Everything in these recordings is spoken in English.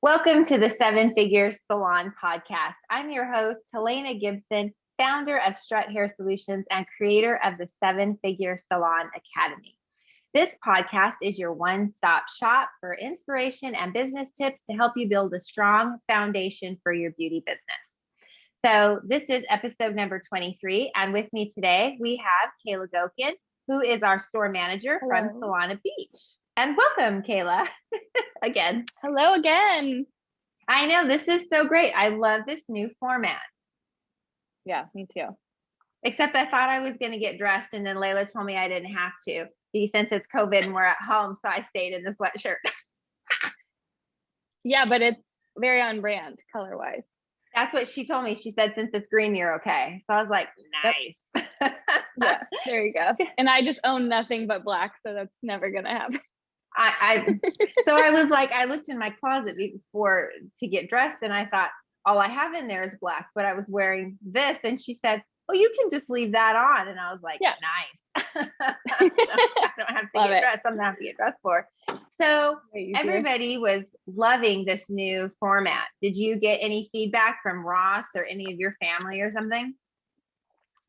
Welcome to the Seven Figure Salon podcast. I'm your host, Helena Gibson, founder of Strut Hair Solutions and creator of the Seven Figure Salon Academy. This podcast is your one-stop shop for inspiration and business tips to help you build a strong foundation for your beauty business. So this is episode number 23, and with me today, we have Kayla Gokin, who is our store manager from Solana Beach. And welcome, Kayla, again. Hello again. I know, this is so great. I love this new format. Yeah, me too. Except I thought I was going to get dressed, and then Layla told me I didn't have to, since it's COVID and we're at home, so I stayed in the sweatshirt. Yeah, but it's very on brand color-wise. That's what she told me. She said, since it's green, you're okay. So I was like, nice. Yep. Yeah, there you go. And I just own nothing but black, so that's never going to happen. So I was like, I looked in my closet before to get dressed, and I thought, all I have in there is black, but I was wearing this. And she said, oh, you can just leave that on. And I was like, yeah, nice. I don't have to get dressed. I'm not have to get dressed for. So everybody was loving this new format. Did you get any feedback from Ross or any of your family or something?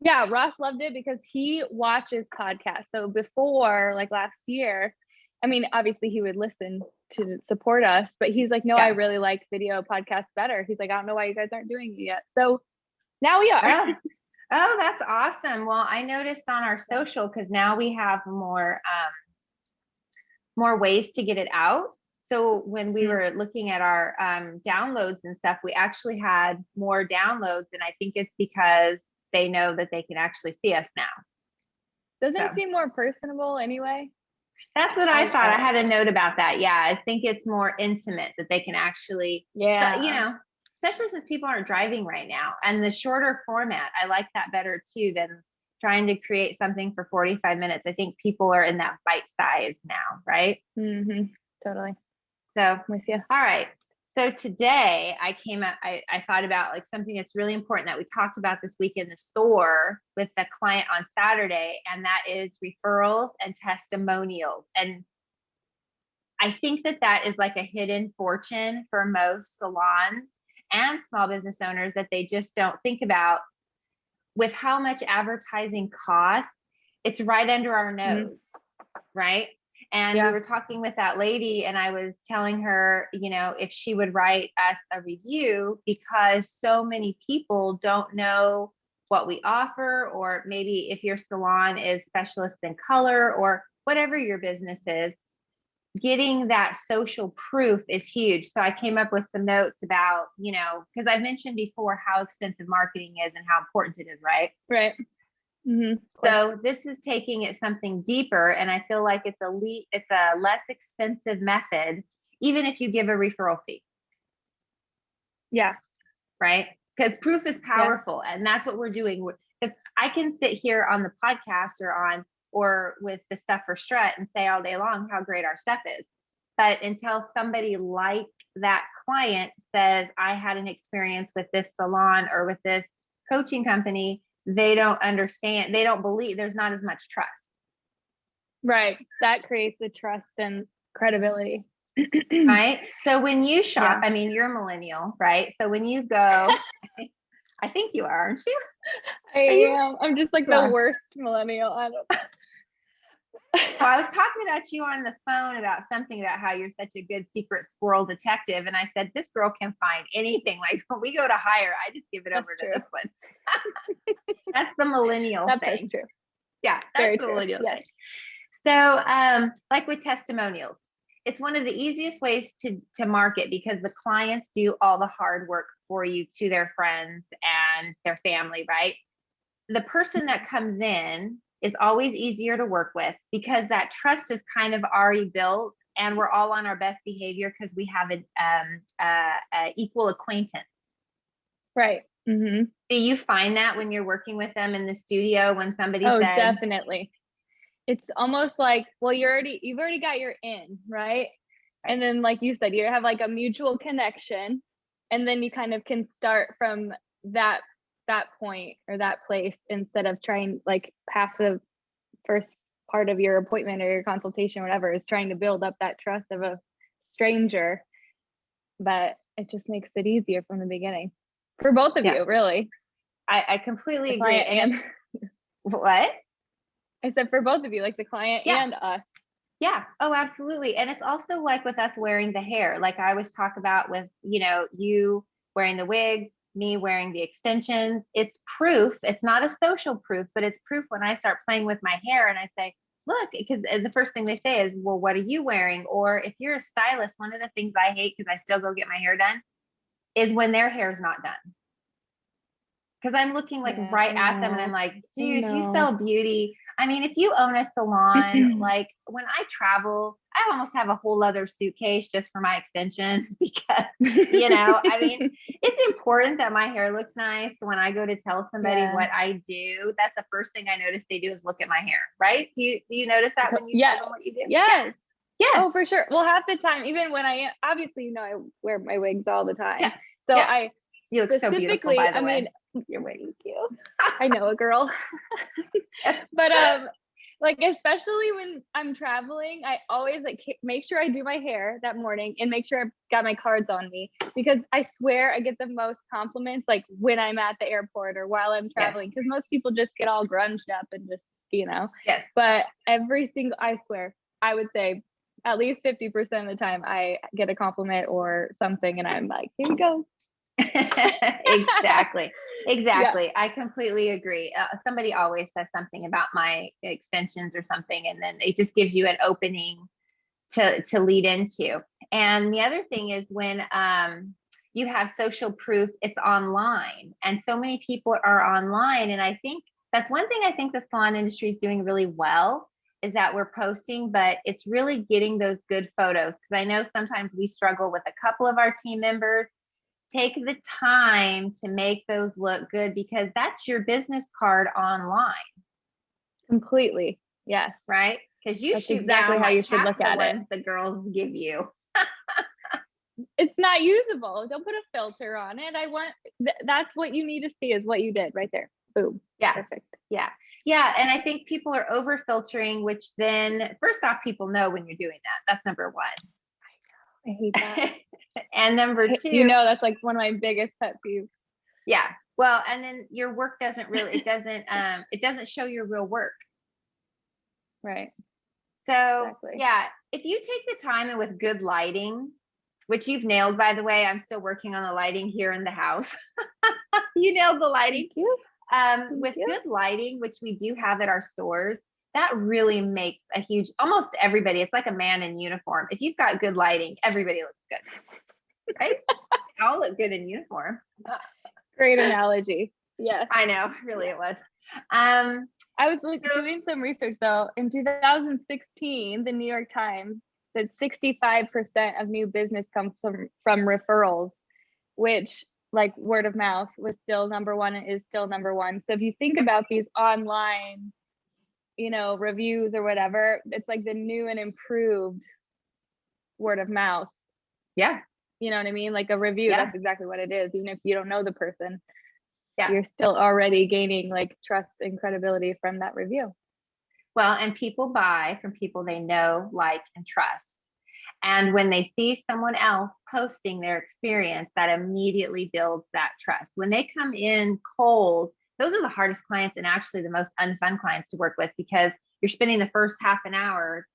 Yeah, Ross loved it because he watches podcasts. So before, like last year, I mean, obviously he would listen to support us, but he's like, no, I really like video podcasts better. He's like, I don't know why you guys aren't doing it yet. So now we are. Oh, that's awesome. Well, I noticed on our social, because now we have more ways to get it out. So when we were looking at our downloads and stuff, we actually had more downloads. And I think it's because they know that they can actually see us now. Doesn't it seem more personable anyway? That's what I thought. I had a note about that. Yeah, I think it's more intimate that they can actually, especially since people aren't driving right now. And the shorter format, I like that better too than trying to create something for 45 minutes. I think people are in that bite size now, right? Mm-hmm. Totally. So I'm with you. All right. So today I thought about like something that's really important that we talked about this week in the store with the client on Saturday, and that is referrals and testimonials. And I think that is like a hidden fortune for most salons and small business owners that they just don't think about. With how much advertising costs, it's right under our nose, right? And we were talking with that lady, and I was telling her, if she would write us a review, because so many people don't know what we offer, or maybe if your salon is specialist in color or whatever your business is, getting that social proof is huge. So I came up with some notes about, because I've mentioned before how expensive marketing is and how important it is, right? Right. Mm-hmm. So this is taking it something deeper, and I feel like it's a less expensive method, even if you give a referral fee. Yeah. Right. Because proof is powerful, and that's what we're doing. Because I can sit here on the podcast or with the stuff for Strut and say all day long how great our stuff is. But until somebody like that client says, I had an experience with this salon or with this coaching company, they don't understand. They don't believe. There's not as much trust. Right. That creates the trust and credibility. Right. So when you shop, I mean, you're a millennial, right? So when you go, I think you are, aren't you? I am. I'm just like the worst millennial. I don't know. Well, I was talking about you on the phone about something about how you're such a good secret squirrel detective. And I said, this girl can find anything. Like when we go to hire, I just give it over to this one. That's the millennial thing. That's true. Yeah, that's the millennial thing. So like with testimonials, it's one of the easiest ways to market, because the clients do all the hard work for you to their friends and their family, right? The person that comes in is always easier to work with, because that trust is kind of already built, and we're all on our best behavior because we have an equal acquaintance. Right. Mm-hmm. Do you find that when you're working with them in the studio, when somebody says, definitely. It's almost like, well, you've already got your in, right? And then like you said, you have like a mutual connection, and then you kind of can start from that point or that place, instead of trying, like half the first part of your appointment or your consultation or whatever is trying to build up that trust of a stranger. but it just makes it easier from the beginning for both of you, really. I completely The agree. client and What? I said for both of you, like the client Yeah. and us. Yeah. Oh, absolutely. And it's also like with us wearing the hair, like I always talk about with, you wearing the wigs, me wearing the extensions. It's proof. It's not a social proof, but it's proof when I start playing with my hair and I say, look, because the first thing they say is, well, what are you wearing? Or if you're a stylist, one of the things I hate, because I still go get my hair done, is when their hair is not done. Because I'm looking like right at them and I'm like, dude, you sell beauty. I mean, if you own a salon, like when I travel, I almost have a whole other suitcase just for my extensions because, I mean, it's important that my hair looks nice. When I go to tell somebody what I do, that's the first thing I notice they do is look at my hair, right? Do you notice that when you tell them what you do? Yes. Yes. Oh, for sure. Well, half the time, even when obviously, I wear my wigs all the time. Yeah. So yeah. You look so beautiful, by the way. Mean, your wig. Thank you. I know a girl. But like especially when I'm traveling, I always like make sure I do my hair that morning and make sure I've got my cards on me, because I swear I get the most compliments like when I'm at the airport or while I'm traveling, because most people just get all grunged up and just Yes. But I swear, I would say at least 50% of the time I get a compliment or something and I'm like, here we go. Exactly. Yeah. I completely agree. Somebody always says something about my extensions or something, and then it just gives you an opening to lead into. And the other thing is when you have social proof, it's online, and so many people are online. And I think that's one thing I think the salon industry is doing really well, is that we're posting, but it's really getting those good photos. Because I know sometimes we struggle with a couple of our team members. Take the time to make those look good, because that's your business card online. Completely. Yes. Right? Because you that's shoot exactly down how like you should half look the at ones it. the girls give you. It's not usable. Don't put a filter on it. That's what you need to see, is what you did right there. Boom. Yeah. Perfect. Yeah. Yeah. And I think people are over filtering, which then first off, people know when you're doing that. That's number one. I hate that. And number two, that's like one of my biggest pet peeves. Yeah. Well, and then your work doesn't really, it doesn't show your real work. Right. So Exactly. yeah, if you take the time and with good lighting, which you've nailed, by the way, I'm still working on the lighting here in the house. You nailed the lighting. Thank you. With good lighting, which we do have at our stores, that really makes a huge, almost everybody, it's like a man in uniform. If you've got good lighting, everybody looks good, right? They all look good in uniform. Great analogy. Yes. I know, really it was. I was doing some research though. In 2016, the New York Times said 65% of new business comes from referrals, which like word of mouth was still number one and is still number one. So if you think about these online, reviews or whatever, it's like the new and improved word of mouth. Yeah. You know what I mean? Like a review, that's exactly what it is. Even if you don't know the person, you're still already gaining like trust and credibility from that review. Well, and people buy from people they know, like, and trust. And when they see someone else posting their experience, that immediately builds that trust. When they come in cold, those are the hardest clients and actually the most unfun clients to work with, because you're spending the first half an hour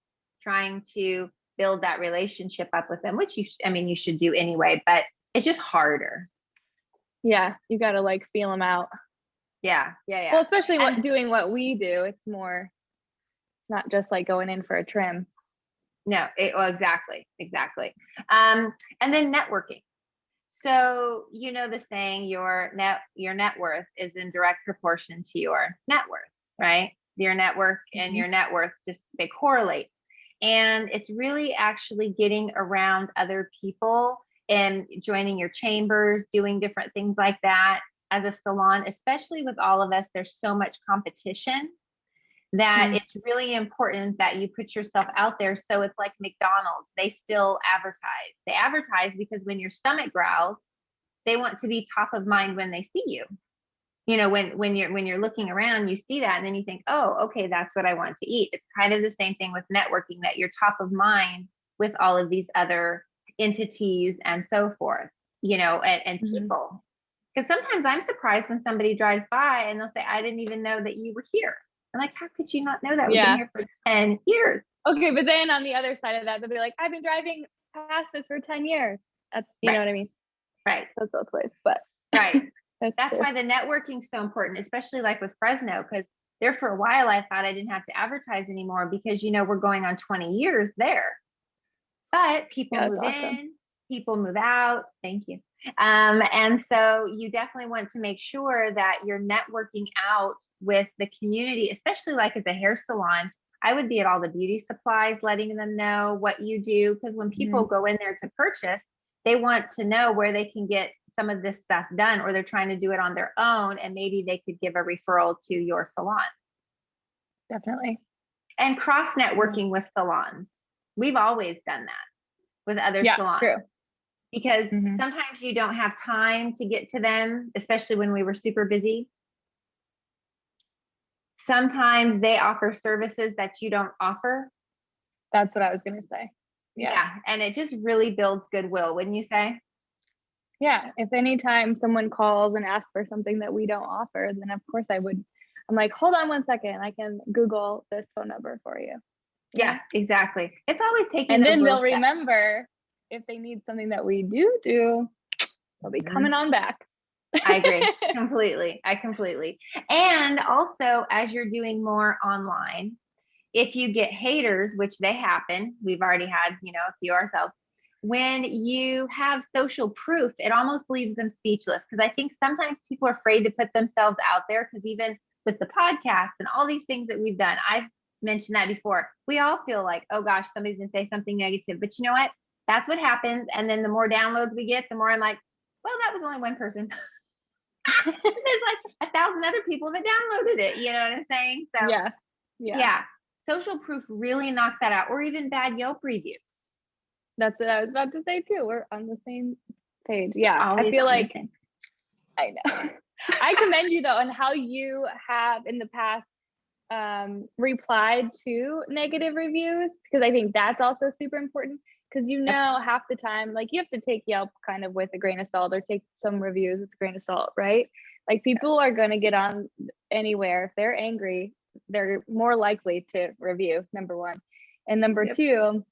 trying to build that relationship up with them, which you should do anyway, but it's just harder. Yeah, you got to like feel them out. Yeah. Well, especially doing what we do, it's not just like going in for a trim. No, exactly. And then networking. So, the saying, your net worth is in direct proportion to your net worth, right? Your network and your net worth, they correlate. And it's really actually getting around other people and joining your chambers, doing different things like that. As a salon, especially with all of us, there's so much competition that it's really important that you put yourself out there. So it's like McDonald's, they still advertise. They advertise because when your stomach growls, they want to be top of mind when they see you. When you're looking around, you see that and then you think, oh, okay, that's what I want to eat. It's kind of the same thing with networking, that you're top of mind with all of these other entities and so forth, and people. Because sometimes I'm surprised when somebody drives by and they'll say, I didn't even know that you were here. I'm like, how could you not know that? We've been here for 10 years. Okay, but then on the other side of that, they'll be like, I've been driving past this for 10 years. You know what I mean? Right. That's both ways, but. Right. That's why the networking is so important, especially like with Fresno, because there for a while, I thought I didn't have to advertise anymore because, we're going on 20 years there. But people move in, people move out. Thank you. And so you definitely want to make sure that you're networking out with the community, especially like as a hair salon. I would be at all the beauty supplies, letting them know what you do. Because when people go in there to purchase, they want to know where they can get some of this stuff done, or they're trying to do it on their own. And maybe they could give a referral to your salon. Definitely. And cross networking with salons. We've always done that with other salons. True. Because sometimes you don't have time to get to them, especially when we were super busy. Sometimes they offer services that you don't offer. That's what I was going to say. Yeah. And it just really builds goodwill, wouldn't you say? Yeah. If anytime someone calls and asks for something that we don't offer, then of course I'm like, hold on 1 second. I can Google this phone number for you. Yeah, exactly. It's always taking. And then they'll remember if they need something that we do, they'll be coming on back. I agree completely. And also, as you're doing more online, if you get haters, which they happen, we've already had, a few ourselves. When you have social proof, it almost leaves them speechless. Because I think sometimes people are afraid to put themselves out there. Because even with the podcast and all these things that we've done, I've mentioned that before. We all feel like, oh gosh, somebody's gonna say something negative. But you know what? That's what happens. And then the more downloads we get, the more I'm like, well, that was only one person. There's like 1,000 other people that downloaded it. You know what I'm saying? So yeah. Social proof really knocks that out, or even bad Yelp reviews. That's what I was about to say too. We're on the same page. Yeah. I feel like I know. I commend you though on how you have in the past replied to negative reviews, because I think that's also super important. Because half the time, like you have to take Yelp kind of with a grain of salt, or take some reviews with a grain of salt, right? Like people are going to get on anywhere. If they're angry, they're more likely to review, number one. And number two,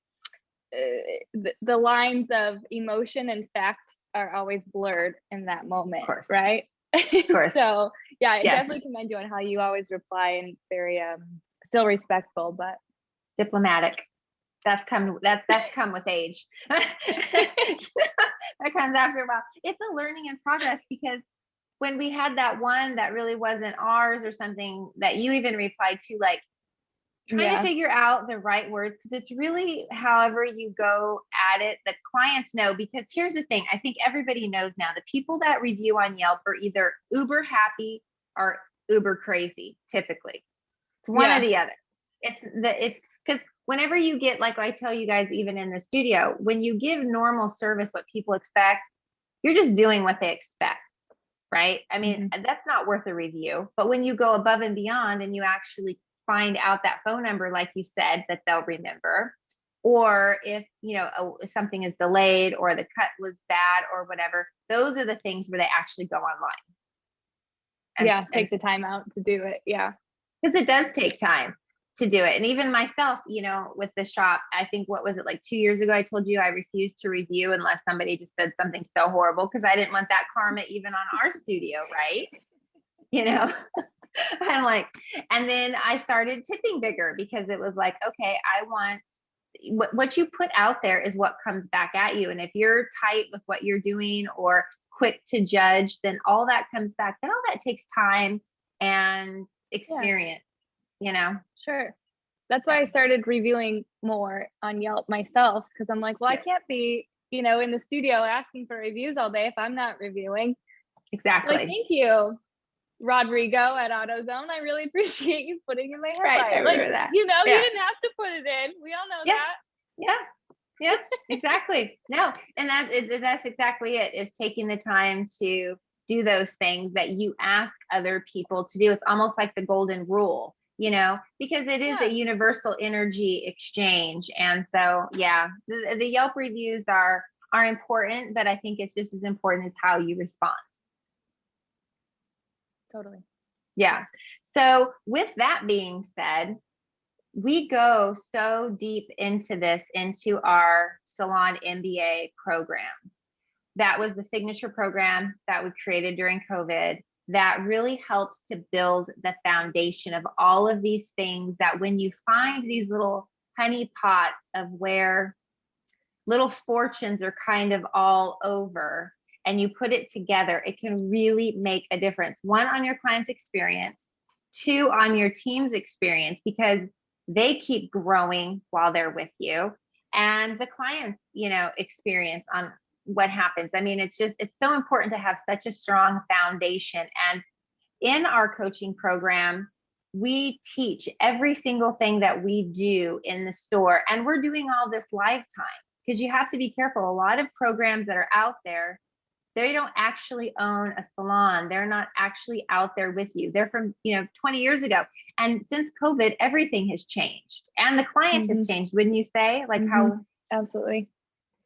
the lines of emotion and facts are always blurred in that moment, right? Of course. So yeah, I definitely commend you on how you always reply, and it's very still respectful, but diplomatic. That's come with age. That comes after a while. It's a learning in progress, because when we had that one that really wasn't ours or something that you even replied to, like trying to figure out the right words, because it's really however you go at it, the clients know. Because here's the thing, I think everybody knows now, the people that review on Yelp are either uber happy or uber crazy. Typically, it's one or the other. It's because whenever you get, like I tell you guys, even in the studio, when you give normal service, what people expect, you're just doing what they expect, right? I mean, that's not worth a review. But when you go above and beyond and you actually find out that phone number, like you said, that they'll remember, or if, something is delayed or the cut was bad or whatever, those are the things where they actually go online. And take the time out to do it. Yeah. Because it does take time to do it. And even myself, with the shop, I think, what was it, like 2 years ago, I told you I refused to review unless somebody just did something so horrible, because I didn't want that karma even on our studio, right? I'm like, and then I started tipping bigger, because it was like, okay, I want what you put out there is what comes back at you. And if you're tight with what you're doing or quick to judge, then all that comes back. Then all that takes time and experience, Sure. That's why I started reviewing more on Yelp myself, because I'm like, well, I can't be, in the studio asking for reviews all day if I'm not reviewing. Exactly. Like, thank you, Rodrigo at AutoZone. I really appreciate you putting in my hair. Right. I remember that. You didn't have to put it in. We all know that. Yeah, exactly. No, and that's exactly it, is taking the time to do those things that you ask other people to do. It's almost like the golden rule, because it is a universal energy exchange. And so, the Yelp reviews are, are important, but I think it's just as important as how you respond. Totally. Yeah. So with that being said, we go so deep into this, into our Salon MBA program. That was the signature program that we created during COVID that really helps to build the foundation of all of these things, that when you find these little honey pots of where little fortunes are kind of all over, and you put it together, it can really make a difference. One, on your client's experience, two, on your team's experience, because they keep growing while they're with you, and the client's, experience on what happens. I mean, it's so important to have such a strong foundation. And in our coaching program, we teach every single thing that we do in the store, and we're doing all this lifetime, because you have to be careful. A lot of programs that are out there, they don't actually own a salon. They're not actually out there with you. They're from, 20 years ago. And since COVID, everything has changed, and the client has changed, wouldn't you say? Like how? Absolutely.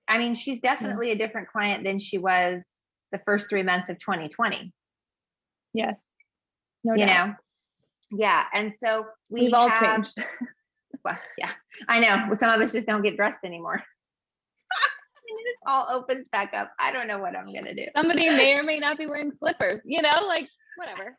I mean, she's definitely a different client than she was the first 3 months of 2020. Yes. No doubt. Yeah. And so we've all changed. Well, yeah, I know. Some of us just don't get dressed anymore. It all opens back up. I don't know what I'm going to do. Somebody may or may not be wearing slippers, like whatever.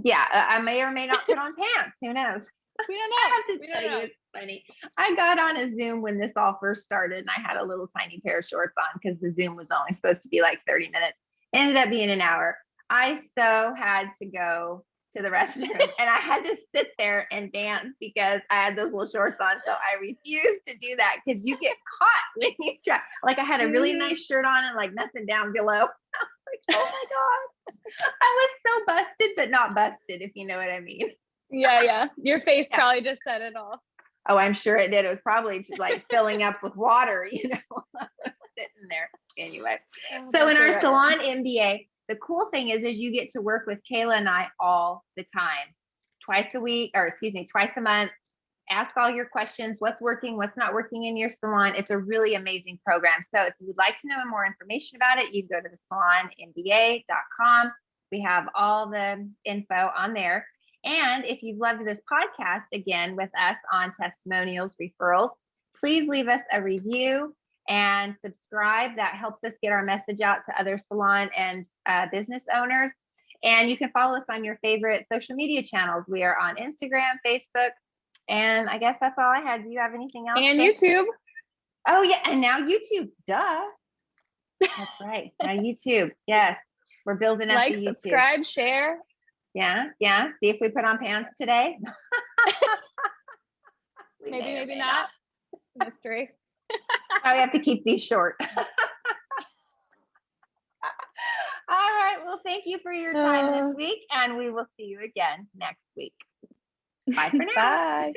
Yeah. I may or may not put on pants. Who knows? We don't know. I have to tell you, it's funny. I got on a Zoom when this all first started, and I had a little tiny pair of shorts on because the Zoom was only supposed to be like 30 minutes. It ended up being an hour. I so had to go to the restroom, and I had to sit there and dance because I had those little shorts on. So I refused to do that, because you get caught when you try. Like, I had a really nice shirt on and like nothing down below. I was like, oh my God. I was so busted, but not busted, if you know what I mean. Yeah. Your face probably just said it all. Oh, I'm sure it did. It was probably just like filling up with water, sitting there. Anyway, so in our Salon MBA, the cool thing is you get to work with Kayla and I all the time, twice a month. Ask all your questions, what's working, what's not working in your salon. It's a really amazing program. So if you would like to know more information about it, you can go to the salonmba.com. We have all the info on there. And if you've loved this podcast, again, with us on Testimonials, Referrals, please leave us a review and subscribe. That helps us get our message out to other salon and business owners. And you can follow us on your favorite social media channels. We are on Instagram, Facebook, and I guess that's all I had. Do you have anything else? And YouTube. Oh yeah, and now YouTube. Duh. That's right. Now YouTube. Yes, we're building up the YouTube. Subscribe, share. Yeah. See if we put on pants today. Maybe not. It's a mystery. I have to keep these short. All right. Well, thank you for your time this week, and we will see you again next week. Bye for now. Bye.